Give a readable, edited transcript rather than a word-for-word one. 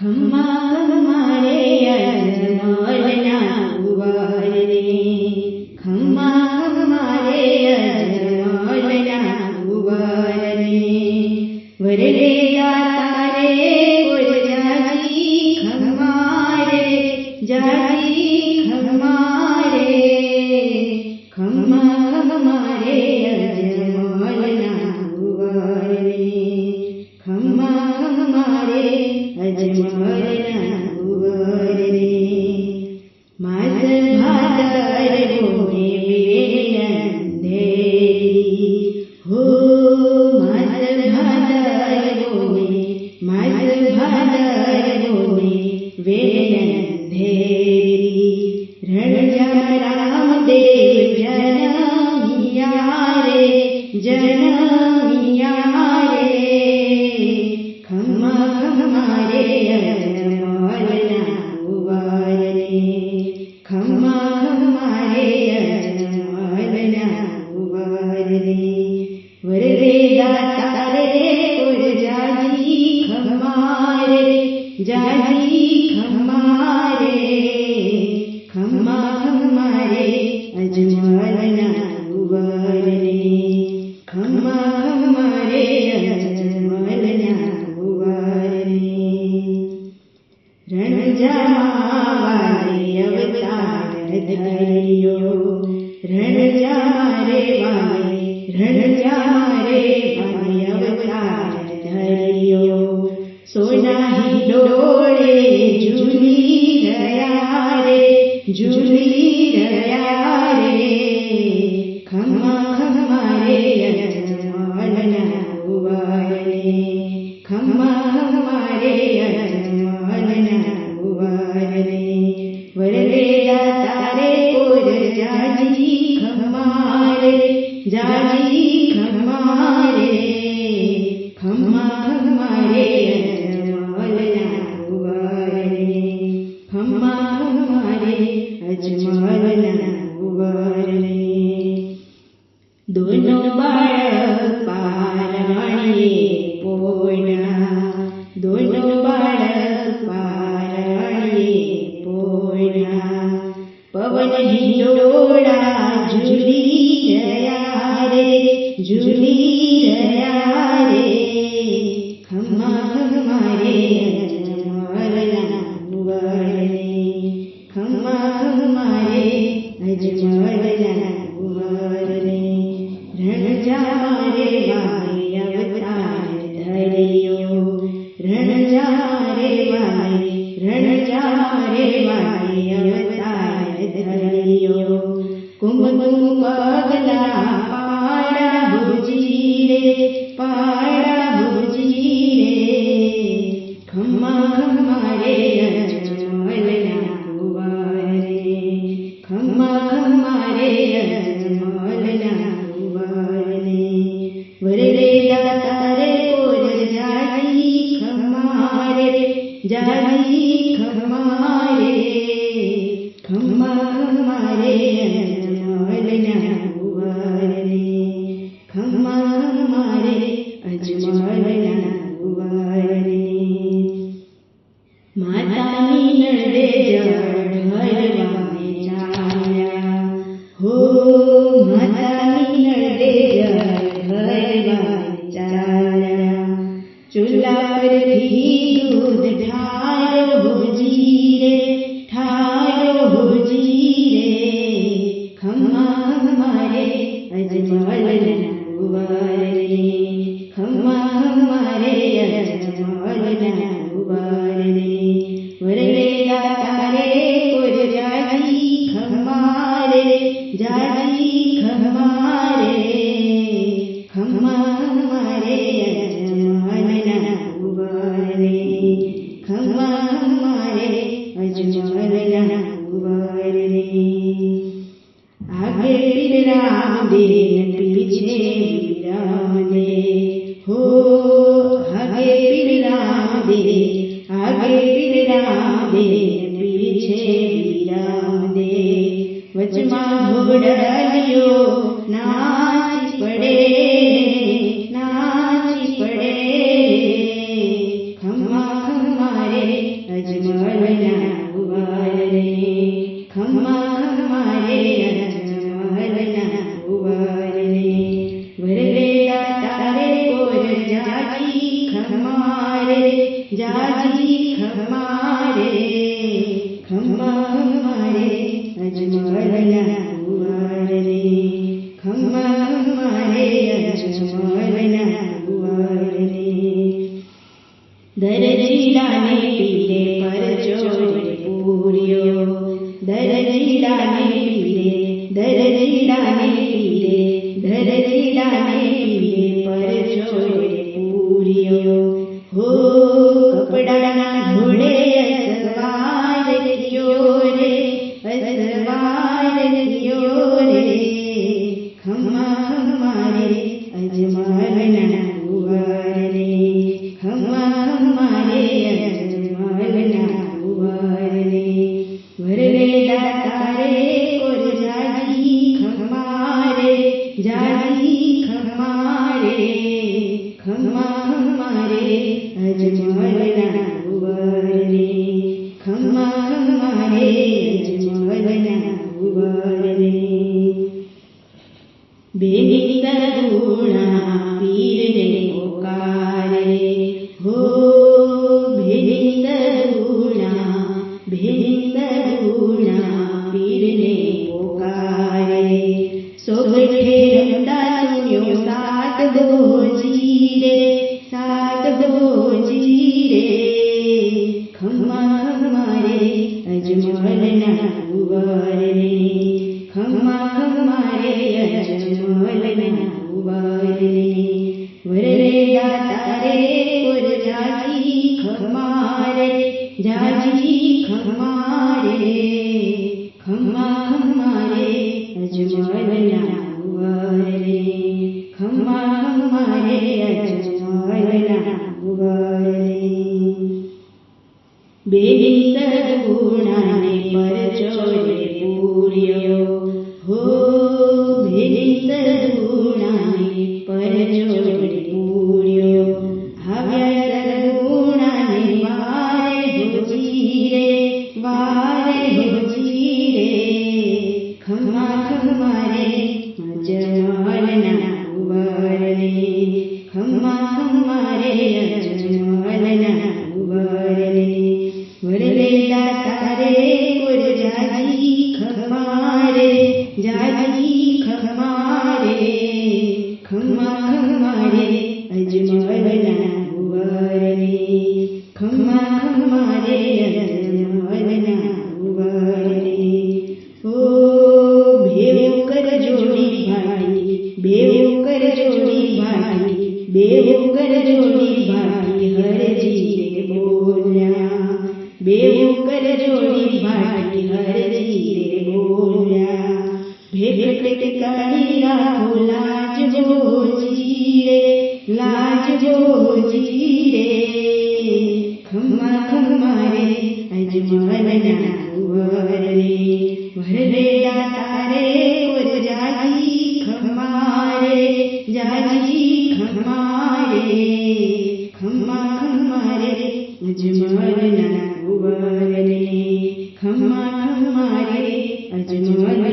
ખમ્મા ખમ્મા રે અજમલના કુંવર રે, ખમ્મા ખમ્મા રે અજમલના કુંવર રે. વરરે દાતા રે કોર જાજી ખમ્મા રે, જાજી ખમ્મા રે. ખમ્મા ખમ્મા રે અજમલના કુંવર રે, ખમ્મા ખમ્મા રે અજમલના કુંવર રે. માસ ભાદર બોને વેણી અંધેરી, હો માસ ભાદર બોને, માસ ભાદર બોને વેણી અંધેરી. રણજા રામદેવ જનમિયા રે, જનમિયા રે. ખમ્મા ખમ્મા રે અજમલના કુંવર રે, ખમ્મા ખમ્મા રે અજમલના કુંવર રે. વરરે દાતા રે કોર જાજી ખમ્મા રે, જાજી ખમ્મા રે. ખમ્મા ખમ્મા રે અજમલના કુંવર રે, ખમ્મા ખમ્મા રે અજમલના કુંવર રે. રણજામાં વારે અવતાર ધર્યો, રણજામાં રે વારે, રણજામાં રે વારે અવતાર ધર્યો. સોના હિંડોળે ઝૂલી રહ્યા રે, ઝૂલી રહ્યા રે. ખમ્મા ખમ્મા રે અજમલના કુંવર રે, ખમ્મા ખમ્મા રે અજમલના કુંવર રે. વરરે દાતા રે કોર જાજી ખમ્મા રે, જાજી ખમ્મા રે. ખમ્મા ખમ્મા રે અજમલના કુંવર રે, ખમ્મા ખમ્મા રે અજમલના કુંવર રે. દોનો બાળક પારણીએ પોયણા, દોનો બાળક પારણીએ પોયણા. પવન હિંડોળા ઝૂલી રહ્યા રે, ઝૂલી રહ્યા રે. ખમ્મા ખમ્મા રે અજમલના કુંવર રે, ખમ્મા ખમ્મા રે અજમલના કુંવર રે. રણજામાં રે વારે અવતાર ધર્યો, રણજામાં રે વારે, રણજામાં રે વારે અવતાર ધર્યો. કુમકુમ પગલા પાડા ભુજી રે, પાડા ભુજી રે. ખમ્મા ખમ્મા રે અજમલના કુંવર રે, ખમ્મા ખમ્મા રે અજમલના કુંવર રે. વરરે દાતા રે કોર જાજી ખમ્મા રે, જાજી ખમ્મા રે. ખમ્મા ખમ્મા રે અજમલના કુંવર રે, ખમ્મા ખમ્મા રે અજમલના કુંવર રે. માતાની નળે જળ ભરવાને ચાલ્યા, હો માતાની નળે જળ ભરવાને ચાલ્યા. ચૂલા પરથી દૂધ ઠારો ભુજી રે, ઠારો ભુજી રે. ખમ્મા ખમ્મા રે અજમલના કુંવર રે, ખમ્મા ખમ્મા રે અજમલના કુંવર રે. વરરે દાતા રે કોર જાજી ખમ્મા રે, જાજી ખમ્મા રે. ખમ્મા ખમ્મા રે અજમલના કુંવર રે, ખમ્મા ખમ્મા રે અજમલના કુંવર રે. આગે પીરરામ દેન પીછે વિરામ દે, હો આગે પીરરામ દે, આગે પીરરામ દેન પીછે વિરામ દે. વચમાં ઘોડલિયો નાચી પડે, નાચી પડે. ખમ્મા ખમ્મા રે जाजी खमारे खम्मा खमारे अजमलना कुंवर रे खम्मा खमारे अजमलना कुंवर रे दरजीलाने पीले परचोरे पूरियो दरजीलाने पीले दरजीलाने पीले दरजीलाने पीले परचोरे पूरियो हो कपड़ा धोड़े असवार कियो रे खम्मा खमारे अजमलना कुंवर रे खम्मा खमारे अजमलना कुंवर रे वरले दातारे और जाजी खमारे खम्मा खमारे अजमलना कुंवर रे खम्मा खमारे अजमलना कुंवर रे बेनिंद गुणा पीर ने पुकारे हो बेनिंद गुणा पीर ने पुकारे सोगठे रमदा सुन्यो सात भोजी रे खम्मा खमारे अजमलना कुंवर रे खम्मा खमारे अजमलना कुंवर रे वरले दातारे और जाजी खमारे खम्मा खमारे अजमलना कुंवर रे खम्मा खमारे अजमलना कुंवर रे बेनिंद गुणाने परचोरे पूरियो हो बेनिंद गुणाने परचोरे पूरियो हव्या गुणाने वारे होजी रे खम्मा खमारे अजमलना कुंवर रे खम्मा खमारे अजमलना कुंवर रे वरले दातारे और जाजी खमारे खम्मा खमारे अजमलना कुंवर रे खम्मा खमारे अजमलना कुंवर रे ओ भेव कर जोड़ी भाटी हर जी रे बोल्या बेव कर जोड़ी भाटी हर जी रे बोल्या भेट करी राखो लाज भोजी रे खम्मा खमारे अजमलना कुंवर रे वरले दातारे और जाजी खमारे खम्मा खमारे अजमलना कुंवर रे खम्मा खमारे अजमलना